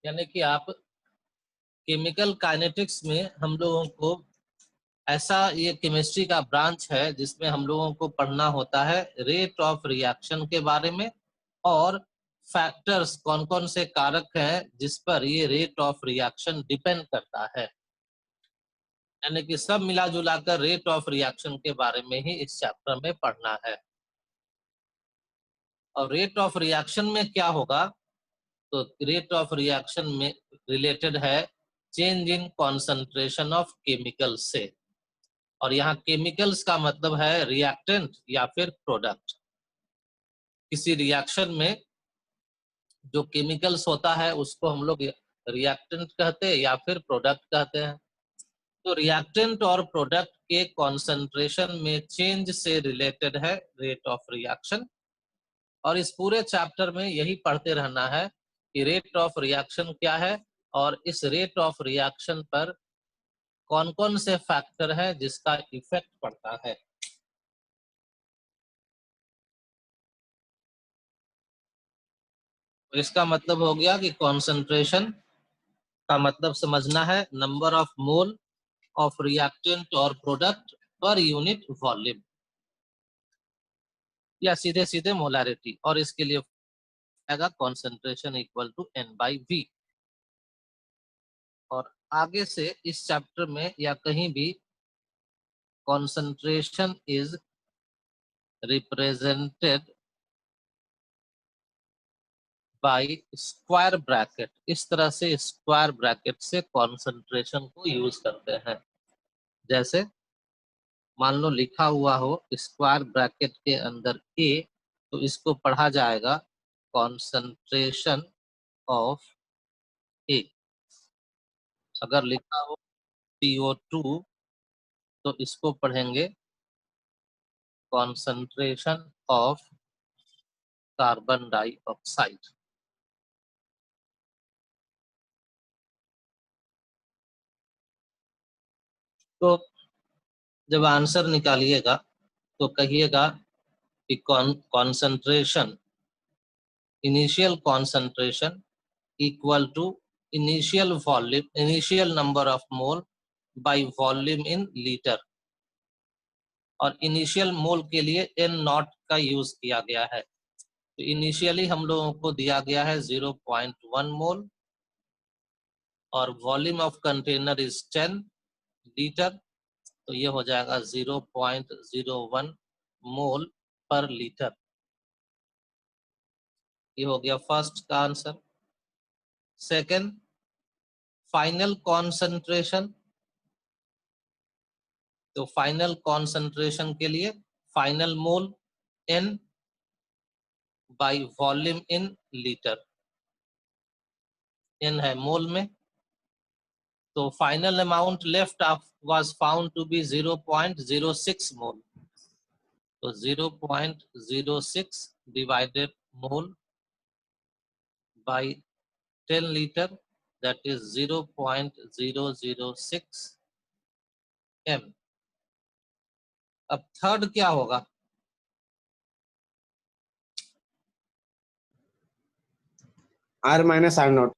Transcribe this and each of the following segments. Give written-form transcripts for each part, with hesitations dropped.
यानी कि आप केमिकल काइनेटिक्स में हम लोगों को ऐसा ये केमिस्ट्री का ब्रांच है जिसमें हम लोगों को पढ़ना होता है रेट ऑफ रिएक्शन के बारे में और फैक्टर्स कौन कौन से कारक हैं जिस पर ये रेट ऑफ रिएक्शन डिपेंड करता है। यानी कि सब मिला जुला कर रेट ऑफ रिएक्शन के बारे में ही इस चैप्टर में पढ़ना है। और रेट ऑफ रिएक्शन में क्या होगा, तो रेट ऑफ रिएक्शन में रिलेटेड है change in concentration of chemical से। और यहाँ केमिकल्स का मतलब है रिएक्टेंट या फिर प्रोडक्ट। किसी रिएक्शन में जो केमिकल्स होता है उसको हम लोग रिएक्टेंट कहते हैं या फिर प्रोडक्ट कहते हैं। तो रिएक्टेंट और प्रोडक्ट के कॉन्सेंट्रेशन में चेंज से रिलेटेड है रेट ऑफ रिएक्शन। और इस पूरे चैप्टर में यही पढ़ते रहना है कि रेट ऑफ रिएक्शन क्या है और इस रेट ऑफ रिएक्शन पर कौन कौन से फैक्टर है जिसका इफेक्ट पड़ता है। तो इसका मतलब हो गया कि कॉन्सेंट्रेशन का मतलब समझना है number of mole of reactant और प्रोडक्ट पर यूनिट वॉल्यूम या सीधे सीधे मोलारिटी। और इसके लिए आएगा कॉन्सेंट्रेशन इक्वल टू N/V। और आगे से इस चैप्टर में या कहीं भी concentration is represented by square bracket, इस तरह से स्क्वायर ब्रैकेट से कॉन्सेंट्रेशन को यूज करते हैं। जैसे मान लो लिखा हुआ हो स्क्वायर ब्रैकेट के अंदर ए, तो इसको पढ़ा जाएगा कॉन्सेंट्रेशन ऑफ ए। अगर लिखा हो CO2 तो इसको पढ़ेंगे कॉन्सेंट्रेशन ऑफ कार्बन डाइऑक्साइड। तो जब आंसर निकालिएगा तो कहिएगा कि concentration initial concentration equal to initial volume initial number of mole by volume in litre. और इनिशियल मोल के लिए N नॉट का यूज किया गया है। तो इनिशियली हम लोगों को दिया गया है 0.1 मोल और volume of container is 10 litre. तो ये हो जाएगा 0.01 मोल पर लीटर। ये हो गया फर्स्ट का आंसर। Second, final concentration. तो फाइनल कॉन्सेंट्रेशन के लिए final mole N by volume in litre. N है मोल में, तो final amount left was found to be 0.06 mole. तो 0.06 divided mole by 10 litre, that is 0.006 m। अब थर्ड क्या होगा, R-R0।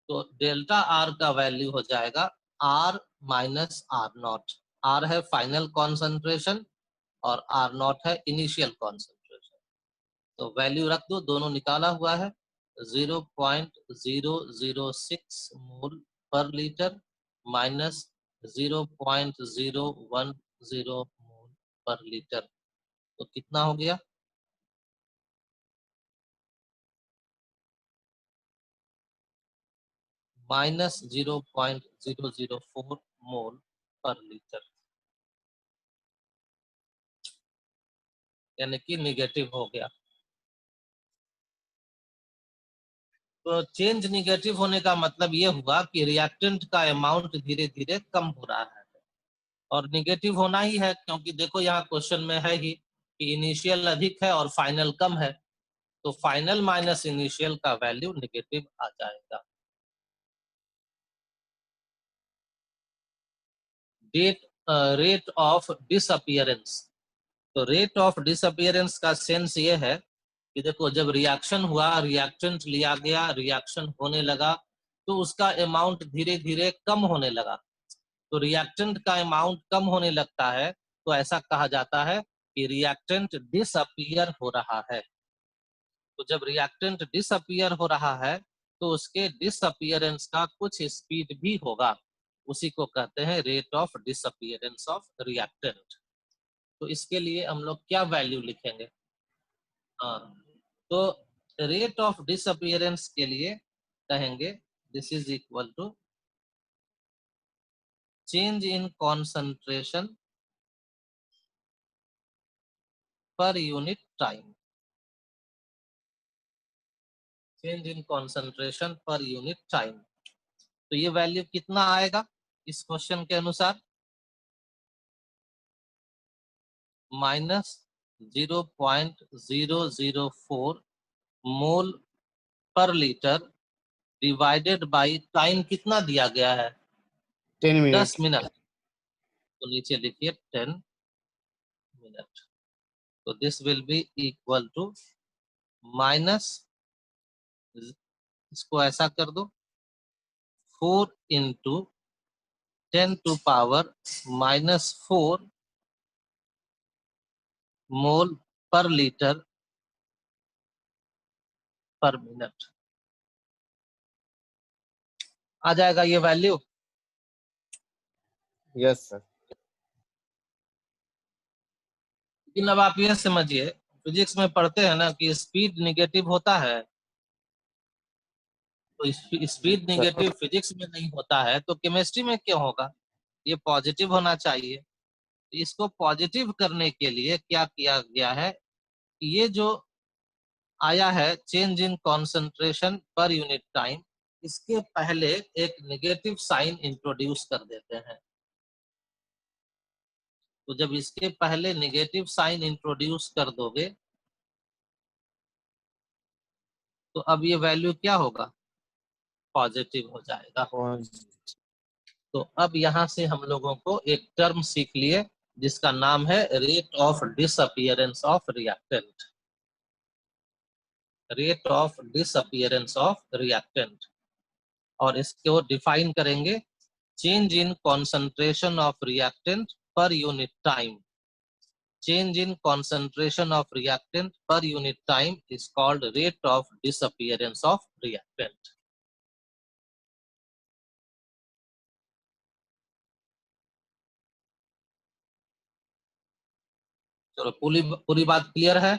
तो डेल्टा R का वैल्यू हो जाएगा R-R0। R है फाइनल कॉन्सेंट्रेशन और R0 है इनिशियल कॉन्सेंट्रेशन। तो वैल्यू रख दो, दोनों निकाला हुआ है 0.006 मोल पर लीटर माइनस 0.010 मोल पर लीटर। तो कितना हो गया, माइनस 0.004 मोल पर लीटर, यानी कि निगेटिव हो गया। तो चेंज निगेटिव होने का मतलब ये हुआ कि रिएक्टेंट का अमाउंट धीरे धीरे कम हो रहा है। और निगेटिव होना ही है क्योंकि देखो यहाँ क्वेश्चन में है ही कि इनिशियल अधिक है और फाइनल कम है, तो फाइनल माइनस इनिशियल का वैल्यू निगेटिव आ जाएगा। Rate of disappearance. तो रेट ऑफ डिसअपियरेंस का सेंस ये है कि देखो जब रिएक्शन हुआ, रिएक्टेंट लिया गया, रिएक्शन होने लगा, तो उसका अमाउंट धीरे धीरे कम होने लगा। तो रिएक्टेंट का अमाउंट कम होने लगता है तो ऐसा कहा जाता है कि रिएक्टेंट डिसअपीयर हो रहा है। तो जब रिएक्टेंट डिसअपीयर हो रहा है तो उसके डिसअपीयरेंस का कुछ स्पीड भी होगा, उसी को कहते हैं rate of disappearance of reactant. तो इसके लिए हम लोग क्या वैल्यू लिखेंगे? हाँ, तो रेट ऑफ डिसअपीयरेंस के लिए कहेंगे this is equal to change in concentration per unit time. Change in concentration per unit time, तो ये वैल्यू कितना आएगा इस क्वेश्चन के अनुसार? -0.004 मोल पर लीटर डिवाइडेड बाई टाइम कितना दिया गया है? 10 10 मिनट। मिनट। तो नीचे लिखिए 10 मिनट। तो this will be equal to minus, इसको ऐसा कर दो, 4 इंटू 10⁻⁻⁴ मोल पर लीटर पर मिनट। आ जाएगा ये वैल्यू। Yes sir. लेकिन अब आप ये समझिए, फिजिक्स में पढ़ते हैं ना कि स्पीड निगेटिव होता है, तो स्पीड निगेटिव फिजिक्स में नहीं होता है तो केमिस्ट्री में क्यों होगा? ये पॉजिटिव होना चाहिए। तो इसको पॉजिटिव करने के लिए क्या किया गया है कि ये जो आया है change in concentration per unit time, इसके पहले एक नेगेटिव साइन इंट्रोड्यूस कर देते हैं। तो जब इसके पहले नेगेटिव साइन इंट्रोड्यूस कर दोगे तो अब ये वैल्यू क्या होगा? पॉजिटिव हो जाएगा। तो अब यहां से हम लोगों को एक टर्म सीख लिए जिसका नाम है rate of disappearance of reactant. Rate of disappearance of reactant, और इसको डिफाइन करेंगे change in concentration of reactant पर unit time. Change in concentration of reactant per unit time is called rate of disappearance of reactant. चलो पूरी पूरी बात clear है?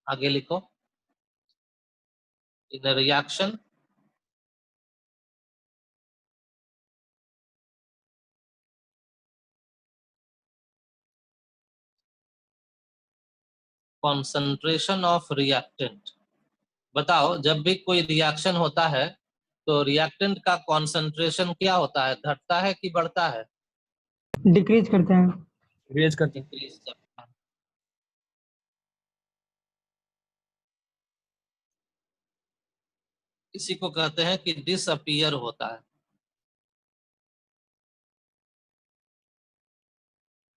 आगे लिखो। In a reaction, concentration of reactant। बताओ जब भी कोई रिएक्शन होता है तो रिएक्टेंट का कॉन्सेंट्रेशन क्या होता है? घटता है कि बढ़ता है? डिक्रीज करते हैं। डिक्रीज करते हैं। डिक्रीज करता है। इसी को कहते हैं कि डिसअपीयर होता है।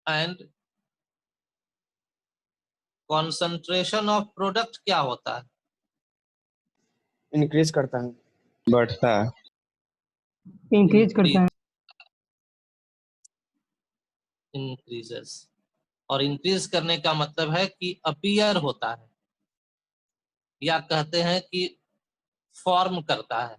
एंड कॉन्सेंट्रेशन ऑफ प्रोडक्ट क्या होता है? इंक्रीज करता है। बढ़ता है। इंक्रीज करते हैं। इंक्रीजेस। और इंक्रीज करने का मतलब है कि अपीयर होता है, या कहते हैं कि फॉर्म करता है।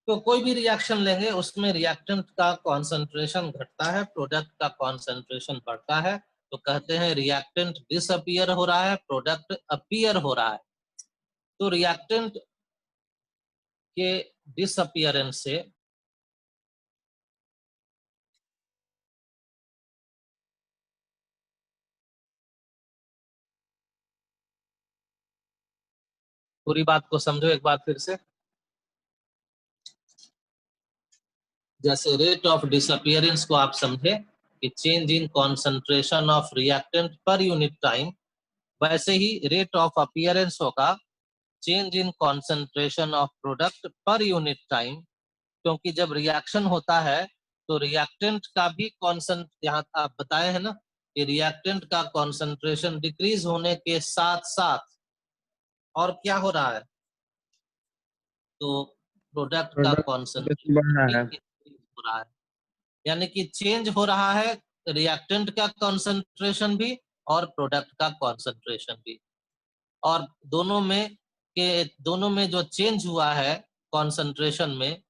तो कोई भी रिएक्शन लेंगे उसमें रिएक्टेंट का कॉन्सेंट्रेशन घटता है, प्रोडक्ट का कॉन्सेंट्रेशन बढ़ता है, तो कहते हैं रिएक्टेंट डिसअपीयर हो रहा है, प्रोडक्ट अपीयर हो रहा है। तो रिएक्टेंट के डिसअपीयरेंस से पूरी बात को समझो एक बार फिर से। जैसे रेट ऑफ डिसअपियरेंस को आप समझे कि change in concentration of reactant पर यूनिट टाइम, वैसे ही रेट ऑफ अपीयरेंस होगा change in concentration of product पर यूनिट टाइम, क्योंकि जब रिएक्शन होता है तो रिएक्टेंट का भी कॉन्सेंट, यहाँ आप बताए हैं ना कि रिएक्टेंट का कॉन्सेंट्रेशन डिक्रीज होने के साथ साथ और क्या हो रहा है, तो प्रोडक्ट का प्रोडक्ट बढ़ कॉन्सेंट्रेशन रहा भी है। इंक्रीज हो रहा है। यानी कि चेंज हो रहा है रिएक्टेंट का कॉन्सेंट्रेशन भी और प्रोडक्ट का कॉन्सेंट्रेशन भी, और दोनों में जो चेंज हुआ है कॉन्सेंट्रेशन में,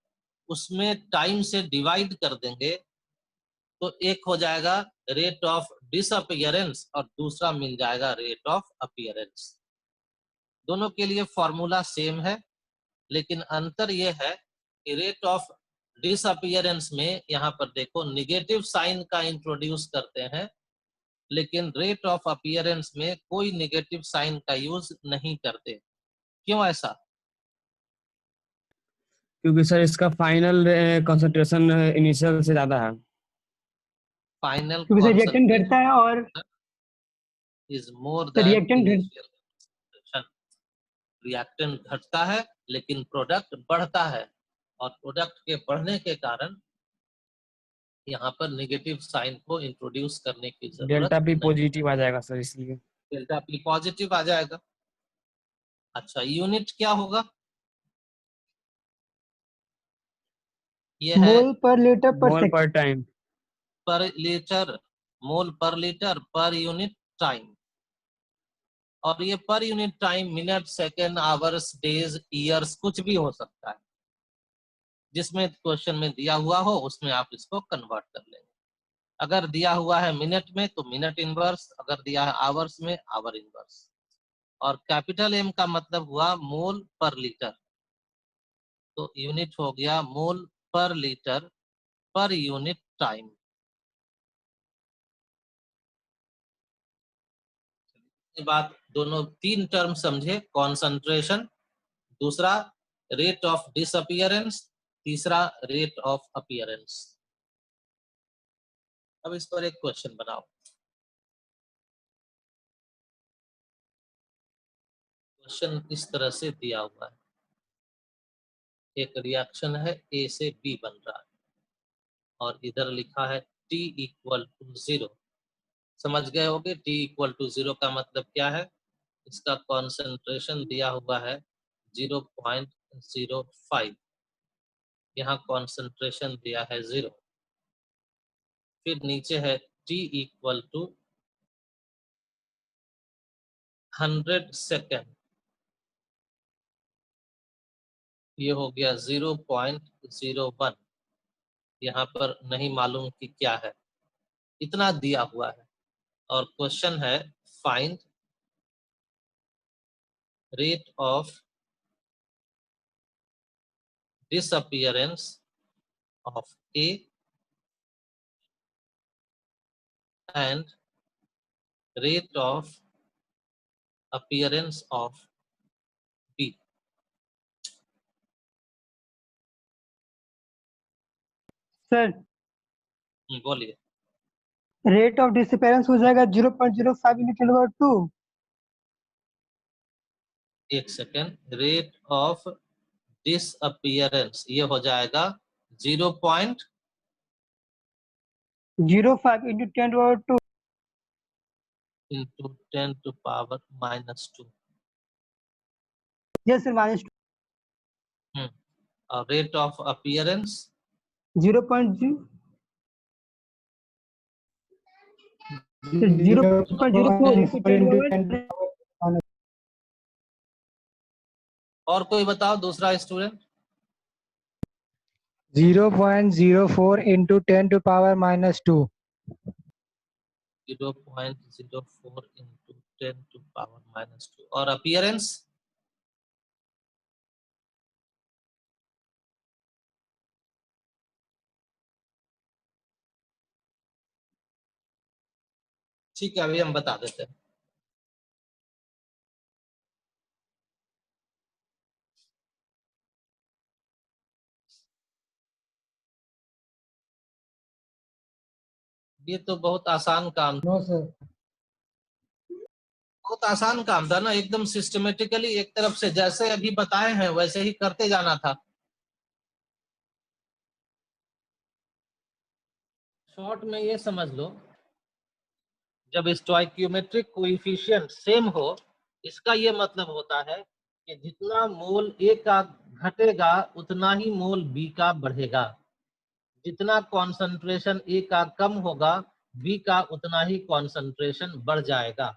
उसमें टाइम से डिवाइड कर देंगे तो एक हो जाएगा रेट ऑफ डिसअपियरेंस और दूसरा मिल जाएगा रेट ऑफ अपीयरेंस। दोनों के लिए फॉर्मूला सेम है, लेकिन अंतर यह है कि रेट ऑफ डिसअपियरेंस में यहाँ पर देखो निगेटिव साइन का इंट्रोड्यूस करते हैं, लेकिन रेट ऑफ अपीयरेंस में कोई नेगेटिव साइन का यूज नहीं करते। क्यों ऐसा? क्योंकि सर इसका फाइनल कंसंट्रेशन इनिशियल से ज्यादा है। फाइनल क्योंकि सर रिएक्टेंट घटता है और concentration is more sir than reactant घट इनिशियल कंसंट्रेशन। रिएक्टेंट घटता है लेकिन प्रोडक्ट बढ़ता है, और प्रोडक्ट के बढ़ने के कारण यहाँ पर नेगेटिव साइन को इंट्रोड्यूस करने की जरूरत डेल्टा पी नहीं। पॉजिटिव आ जाएगा सर इसलिए। डेल्टा पी पॉजिटिव आ जाएगा। अच्छा, यूनिट क्या होगा? ये है मोल पर लीटर पर मोल सेकंड। पर टाइम। पर लीटर, मोल पर लीटर पर यूनिट टाइम। और ये पर unit time minute, second, hours, days, years कुछ भी हो सकता है। जिसमें क्वेश्चन में दिया हुआ हो उसमें आप इसको कन्वर्ट कर लेंगे। अगर दिया हुआ है मिनट में तो मिनट इनवर्स, अगर दिया है आवर्स में आवर इनवर्स। और कैपिटल एम का मतलब हुआ मोल पर लीटर, तो यूनिट हो गया मोल पर लीटर पर यूनिट टाइम। ये बात दोनों तीन टर्म समझे, कॉन्सेंट्रेशन, दूसरा रेट ऑफ डिसअपियरेंस, तीसरा रेट ऑफ अपीयरेंस। अब इस पर एक क्वेश्चन बनाओ। क्वेश्चन इस तरह से दिया हुआ है, एक रिएक्शन है ए से बी बन रहा है और इधर लिखा है T इक्वल टू 0। समझ गए होगे T इक्वल टू 0 का मतलब क्या है। इसका कॉन्सेंट्रेशन दिया हुआ है 0.05, यहाँ कॉन्सेंट्रेशन दिया है 0। फिर नीचे है T इक्वल टू 100 सेकेंड, ये हो गया 0.01। यहाँ पर नहीं मालूम कि क्या है, इतना दिया हुआ है। और क्वेश्चन है find rate of disappearance of A and rate of appearance of B। Sir बोलिए। रेट ऑफ डिसअपेरेंस हो जाएगा 0.05 इंटू 10 2। एक सेकेंड, रेट ऑफ डिसअपियरेंस ये हो जाएगा 0.05 05 into 10 2। Into 10 to power -2। Yes sir -2। और रेट ऑफ अपीयरेंस 0.04 इंटू 10 और कोई बताओ दूसरा student. 0.04 into 10 to power -2। 0.04 into 10 to power -2। और अपीयरेंस ठीक है, अभी हम बता देते हैं। ये तो बहुत आसान काम, नो सर। बहुत आसान काम था ना, एकदम सिस्टमेटिकली एक तरफ से जैसे अभी बताए हैं वैसे ही करते जाना था। शॉर्ट में ये समझ लो, जब स्टोइकियोमेट्रिक कोएफिशिएंट सेम हो, इसका ये मतलब होता है कि जितना मोल ए का घटेगा उतना ही मोल बी का बढ़ेगा, जितना कॉन्सेंट्रेशन ए का कम होगा बी का उतना ही कॉन्सेंट्रेशन बढ़ जाएगा।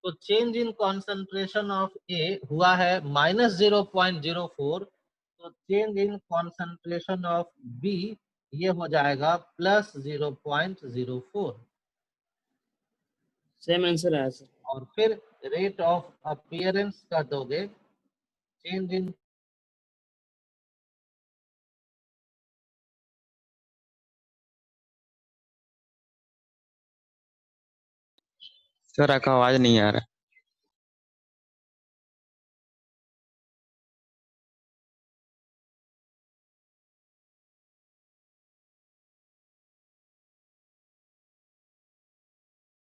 तो change in concentration of A हुआ है -0.04, तो change in concentration of B ये हो जाएगा +0.04, सेम आंसर है सर। और फिर रेट ऑफ अपीयरेंस कर दोगे, चेंज इन सर आपका आवाज नहीं आ रहा।